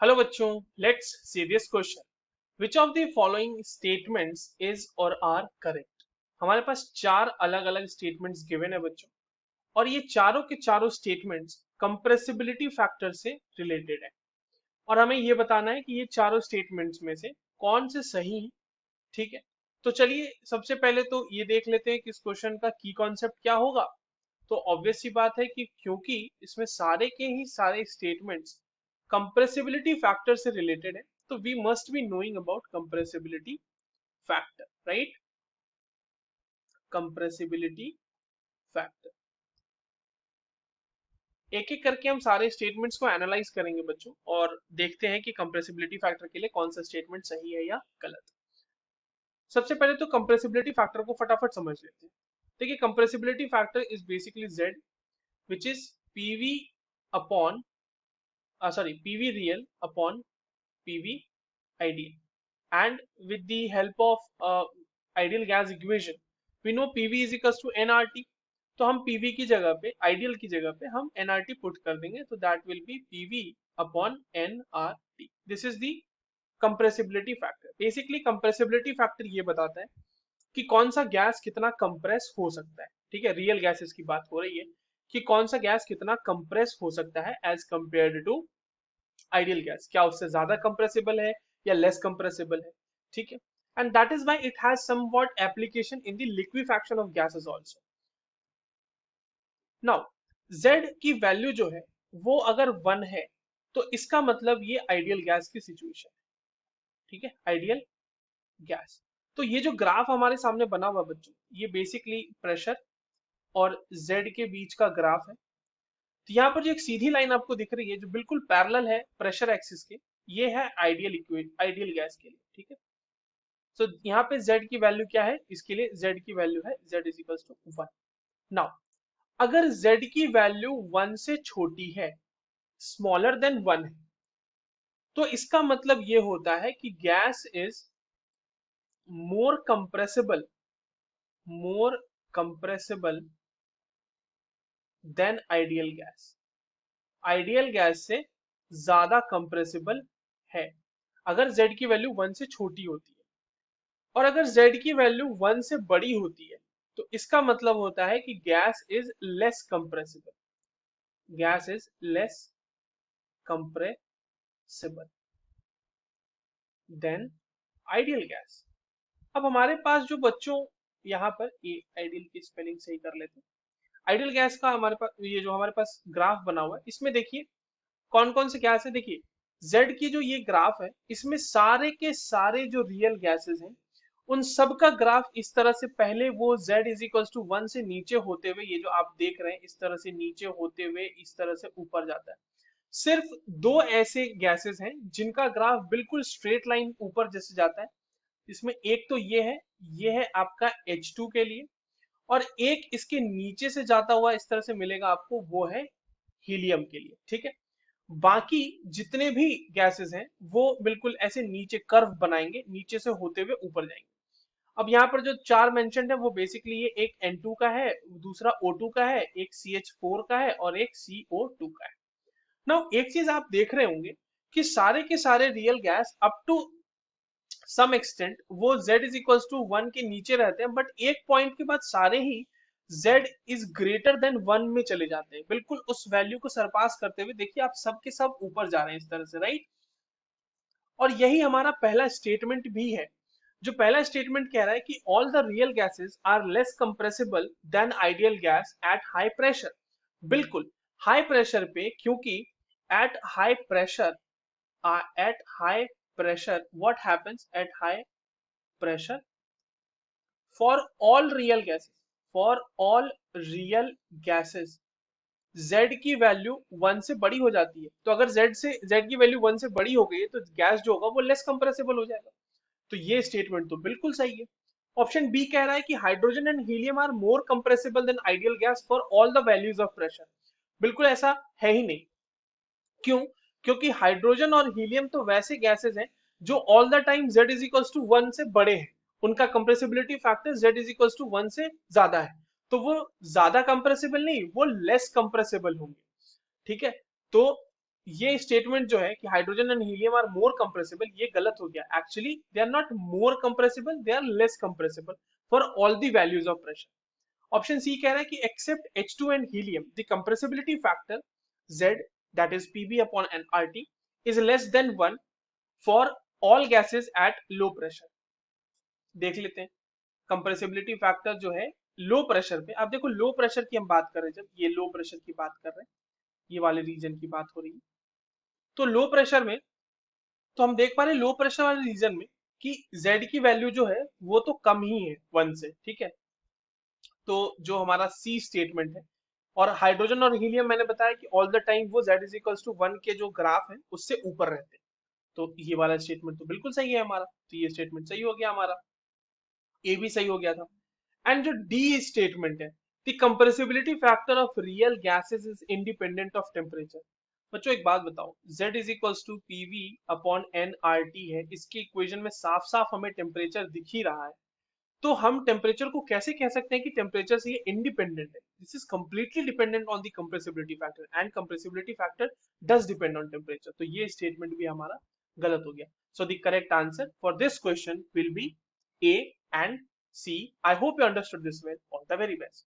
Hello बच्चों, let's see this question. Which of the following statements is और are correct. हमारे पास चार अलग अलग स्टेटमेंट्स गिवन है बच्चों, और ये चारों के चारों स्टेटमेंट्स कंप्रेसिबिलिटी फैक्टर से रिलेटेड है। और हमें ये बताना है कि ये चारों स्टेटमेंट्स में से कौन से सही हैं। ठीक है, तो चलिए सबसे पहले तो ये देख लेते हैं कि इस क्वेश्चन का की कॉन्सेप्ट क्या होगा। तो ऑब्वियस सी बात है कि क्योंकि इसमें सारे के ही सारे स्टेटमेंट्स कंप्रेसिबिलिटी फैक्टर से रिलेटेड है, तो we must be knowing about compressibility factor, right. Compressibility factor, एक एक करके हम सारे स्टेटमेंट्स को एनालाइज करेंगे बच्चों, और देखते हैं कि कंप्रेसिबिलिटी फैक्टर के लिए कौन सा स्टेटमेंट सही है या गलत। सबसे पहले तो कंप्रेसिबिलिटी फैक्टर को फटाफट समझ लेते हैं। देखिए, compressibility factor is basically Z, which is PV upon PV real upon PV ideal, and with the help of ideal gas equation we know pv is equals to nrt। तो हम pv की जगह पे, आइडियल की जगह पे हम nrt put कर देंगे, तो that will be pv upon nrt। This is the compressibility factor. Basically compressibility factor ये बताता है कि कौन सा गैस कितना कंप्रेस हो सकता है। ठीक है, रियल गैसेस की बात हो रही है कि कौन सा गैस कितना कंप्रेस हो सकता है as compared to ideal gas. क्या उससे ज्यादा कंप्रेसिबल है या लेस कंप्रेसिबल है। ठीक है, and that is why it has somewhat application in the liquefaction of gases also. Now z की वैल्यू जो है वो अगर 1 है, तो इसका मतलब ये आइडियल गैस की सिचुएशन है। ठीक है, आइडियल गैस। तो ये जो ग्राफ हमारे सामने बना हुआ बच्चों, ये बेसिकली प्रेशर और z के बीच का ग्राफ है। तो यहाँ पर जो एक सीधी लाइन आपको दिख रही है जो बिल्कुल पैरेलल है प्रेशर एक्सिस के, ये है आइडियल गैस के लिए। ठीक है, तो यहाँ पे z की वैल्यू क्या है, इसके लिए z की वैल्यू है z is equal to 1। Now अगर z की वैल्यू 1 से छोटी है, स्मॉलर देन 1 है, तो इसका मतलब ये होता है कि gas is more compressible, more compressible than ideal gas. Ideal gas से ज्यादा कंप्रेसिबल है अगर z की वैल्यू 1 से छोटी होती है। और अगर z की वैल्यू 1 से बड़ी होती है, तो इसका मतलब होता है कि gas is less compressible, gas is less compressible than ideal gas. अब हमारे पास जो बच्चों यहाँ पर ये आइडियल की स्पेलिंग सही कर लेते हैं। आइडियल गैस का हमारे पास ये जो हमारे पास ग्राफ बना हुआ है, इसमें देखिए कौन कौन से गैस है। देखिए z की जो ये ग्राफ है, इसमें सारे के सारे जो रियल गैसेस हैं उन सब का ग्राफ इस तरह से, पहले वो z इज इक्वल टू 1 से नीचे होते हुए, ये जो आप देख रहे हैं इस तरह से नीचे होते हुए इस तरह से ऊपर जाता है। सिर्फ दो ऐसे गैसेस हैं जिनका ग्राफ बिल्कुल स्ट्रेट लाइन ऊपर जैसे जाता है। इसमें एक तो ये है आपका H2 के लिए, और एक इसके नीचे से जाता हुआ इस तरह से मिलेगा आपको, वो है हीलियम के लिए। ठीक है, बाकी जितने भी गैसेस हैं वो बिल्कुल ऐसे नीचे कर्व बनाएंगे, नीचे से होते हुए ऊपर जाएंगे। अब यहाँ पर जो चार मेंशन्ड है वो बेसिकली ये एक N2 का है, दूसरा O2 का है, एक CH4 का है और एक CO2 का है। नाउ एक चीज आप देख रहे होंगे कि सारे के सारे real gas up to some extent वो z इज इक्वल टू 1 के नीचे रहते हैं, बट एक पॉइंट के बाद सारे ही z इज ग्रेटर देन 1 में चले जाते हैं, बिल्कुल उस वैल्यू को सरपास करते हुए। देखिए आप सब के सब ऊपर जा रहे हैं इस तरह से, राइट। और यही हमारा पहला स्टेटमेंट भी है। जो पहला स्टेटमेंट कह रहा है कि all the real gases are less compressible than ideal gas at high pressure. बिल्कुल हाई प्रेशर पे, क्योंकि at high pressure, at high pressure what happens at high pressure, for all real gases, for all real gases z की value 1 से बड़ी हो जाती है। तो अगर z की वैल्यू 1 से बड़ी हो गई है, तो गैस जो होगा वो लेस कंप्रेसिबल हो जाएगा। तो ये स्टेटमेंट तो बिल्कुल सही है। ऑप्शन बी कह रहा है कि hydrogen and helium are more compressible than ideal gas for all the values of pressure. बिल्कुल ऐसा है ही नहीं। क्यों? क्योंकि हाइड्रोजन और हीलियम तो वैसे गैसेस हैं जो all the time z is equal to 1 से बड़े हैं, उनका compressibility factor z is equal to 1 से ज्यादा है, तो वो ज्यादा कंप्रेसिबल नहीं, वो लेस कंप्रेसिबल होंगे। ठीक है, तो ये स्टेटमेंट जो है कि hydrogen and helium are more compressible, ये गलत हो गया। Actually they are not more compressible, they are less compressible for all the values of pressure. Option C कह रहा है कि except H2 and helium the compressibility factor Z, that is Pb upon nRT, is less than 1 for all gases at low pressure। देख लेते हैं compressibility factor जो है low pressure पे। अब देखो लो प्रेशर की हम बात कर रहे हैं, जब ये लो प्रेशर की बात कर रहे हैं, ये वाले रीजन की बात हो रही है, तो लो प्रेशर में तो हम देख पा रहे हैं लो प्रेशर वाले रीजन में कि Z की वैल्यू जो है वो तो कम ही है 1 से, ठीक है। तो जो हमारा सी स्टेटमेंट है, और हाइड्रोजन और हीलियम मैंने बताया कि ऑल द टाइम वो Z इज इक्वल्स टू 1 के जो ग्राफ है उससे ऊपर रहते हैं। तो ये वाला स्टेटमेंट तो बिल्कुल सही है हमारा, तो ये स्टेटमेंट सही हो गया हमारा, ए भी सही हो गया था। एंड जो डी स्टेटमेंट है, the compressibility factor of real gases is independent of temperature. बच्चों एक बात बताओ, Z is equals to PV upon n R T है, इसकी इक्वेशन में साफ साफ हमें टेम्परेचर दिख ही रहा है, तो हम टेम्परेचर को कैसे कह सकते हैं कि टेम्परेचर से ये इंडिपेंडेंट है? This is completely dependent on the compressibility factor, and compressibility factor does depend on temperature. तो ये स्टेटमेंट भी हमारा गलत हो गया। So the correct answer for this question will be A and C. I hope you understood this well. All the very best.